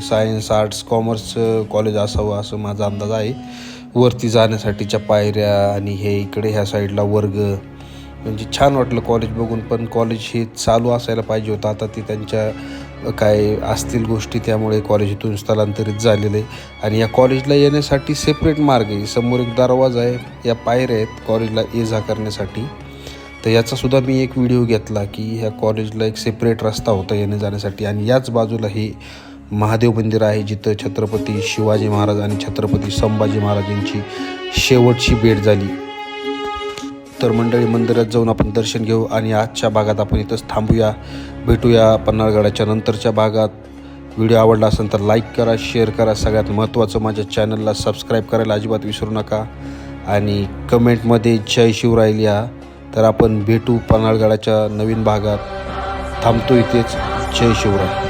हे science arts commerce college असावं असं माझा अंदाज आहे. वरती जाण्यासाठीच्या पायऱ्या आणि हे इकडे ह्या साईडला वर्ग, म्हणजे छान वाटलं कॉलेज बघून. पण कॉलेज हे चालू असायला पाहिजे होतं. आता ती त्यांच्या काय असतील गोष्टी त्यामुळे कॉलेज इथून स्थलांतरित झालेलं आहे. आणि या कॉलेजला येण्यासाठी सेपरेट मार्ग आहे. समोर एक दरवाजा आहे, या पायऱ्या आहेत कॉलेजला ये जा करण्यासाठी. तर याचासुद्धा मी एक व्हिडिओ घेतला की ह्या कॉलेजला एक सेपरेट रस्ता होता येणे जाण्यासाठी. आणि याच बाजूला हे महादेव मंदिर आहे, जिथं छत्रपती शिवाजी महाराज आणि छत्रपती संभाजी महाराज यांची शेवटची भेट झाली. तर मंडळी, मंदिरात जाऊन आपण दर्शन घेऊ आणि आजच्या भागात आपण इथंच थांबूया. भेटूया पन्हाळगडाच्या नंतरच्या भागात. व्हिडिओ आवडला असेल तर लाईक करा, शेअर करा. सगळ्यात महत्त्वाचं, माझ्या चॅनलला सबस्क्राईब करायला अजिबात विसरू नका. आणि कमेंटमध्ये जय शिवराय लिहा. तर आपण भेटू पन्हाळगडाच्या नवीन भागात. थांबतो इथेच. जय शिवराय.